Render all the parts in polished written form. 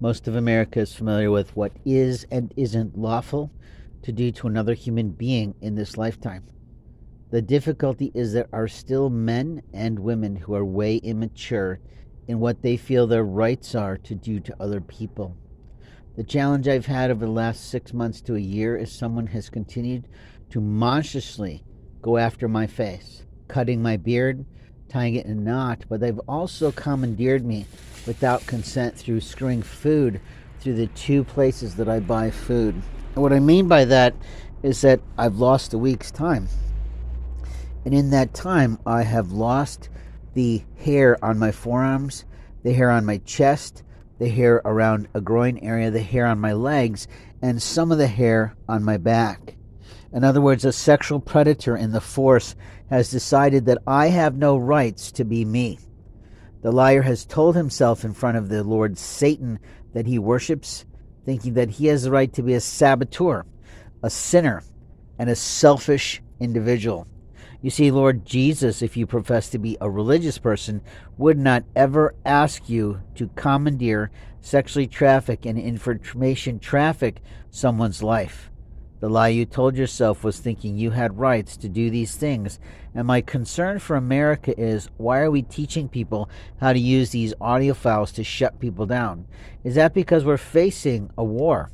Most of America is familiar with what is and isn't lawful to do to another human being in this lifetime. The difficulty is there are still men and women who are way immature in what they feel their rights are to do to other people. The challenge I've had over the last 6 months to a year is someone has continued to monstrously go after my face, cutting my beard, tying it in a knot, but they've also commandeered me without consent through screwing food through the two places that I buy food. And what I mean by that is that I've lost a week's time. And in that time, I have lost the hair on my forearms, the hair on my chest, the hair around a groin area, the hair on my legs, and some of the hair on my back. In other words, a sexual predator in the force has decided that I have no rights to be me. The liar has told himself in front of the Lord Satan that he worships, thinking that he has the right to be a saboteur, a sinner, and a selfish individual. You see, Lord Jesus, if you profess to be a religious person, would not ever ask you to commandeer, sexually traffic, and information traffic someone's life. The lie you told yourself was thinking you had rights to do these things. And my concern for America is, why are we teaching people how to use these audio files to shut people down? Is that because we're facing a war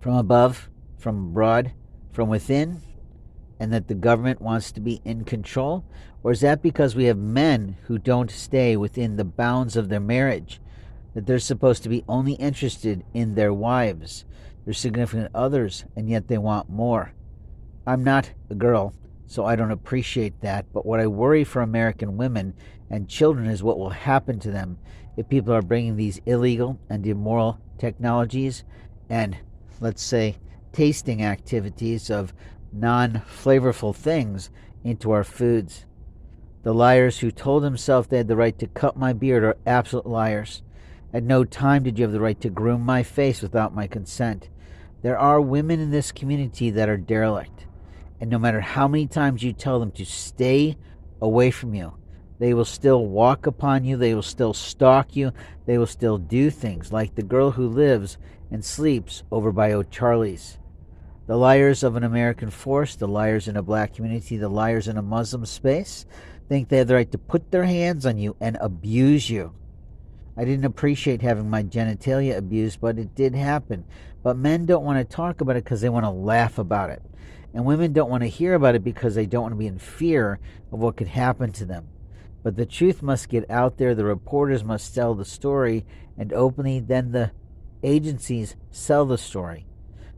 from above, from abroad, from within, and that the government wants to be in control? Or is that because we have men who don't stay within the bounds of their marriage, that they're supposed to be only interested in their wives, their significant others, and yet they want more? I'm not a girl, so I don't appreciate that, but what I worry for American women and children is what will happen to them if people are bringing these illegal and immoral technologies and, let's say, tasting activities of non-flavorful things into our foods. The liars who told themselves they had the right to cut my beard are absolute liars. At no time did you have the right to groom my face without my consent. There are women in this community that are derelict, and no matter how many times you tell them to stay away from you, they will still walk upon you, they will still stalk you, they will still do things like the girl who lives and sleeps over by O'Charlie's. The liars of an American force, the liars in a black community, the liars in a Muslim space think they have the right to put their hands on you and abuse you. I didn't appreciate having my genitalia abused, but it did happen. But men don't want to talk about it because they want to laugh about it. And women don't want to hear about it because they don't want to be in fear of what could happen to them. But the truth must get out there. The reporters must tell the story, and openly then the agencies sell the story.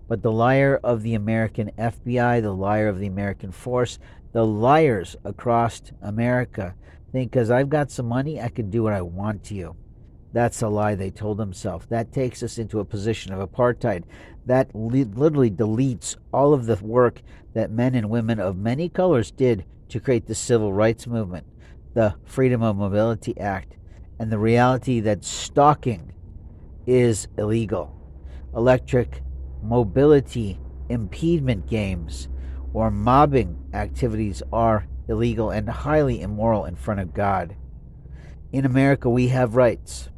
But the liar of the American FBI, the liar of the American force, the liars across America think because I've got some money, I can do what I want to you. That's a lie they told themselves. That takes us into a position of apartheid. That literally deletes all of the work that men and women of many colors did to create the civil rights movement, the Freedom of Mobility Act, and the reality that stalking is illegal. Electric mobility impediment games or mobbing activities are illegal and highly immoral in front of God. In America, we have rights.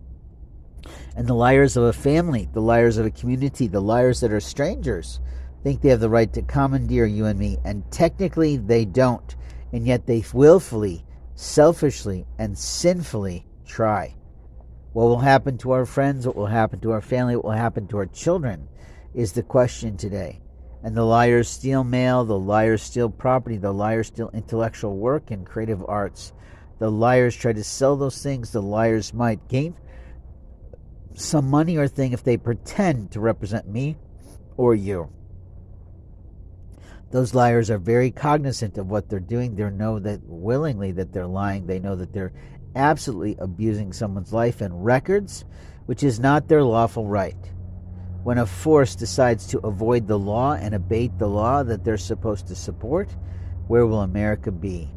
And the liars of a family, the liars of a community, the liars that are strangers think they have the right to commandeer you and me, and technically they don't, and yet they willfully, selfishly, and sinfully try. What will happen to our friends, what will happen to our family, what will happen to our children is the question today. And the liars steal mail, the liars steal property, the liars steal intellectual work and creative arts. The liars try to sell those things. The liars might gain some money or thing if they pretend to represent me or you. Those liars are very cognizant of what they're doing. They know that willingly that they're lying. They know that they're absolutely abusing someone's life and records, which is not their lawful right. When a force decides to avoid the law and abate the law that they're supposed to support, where will America be?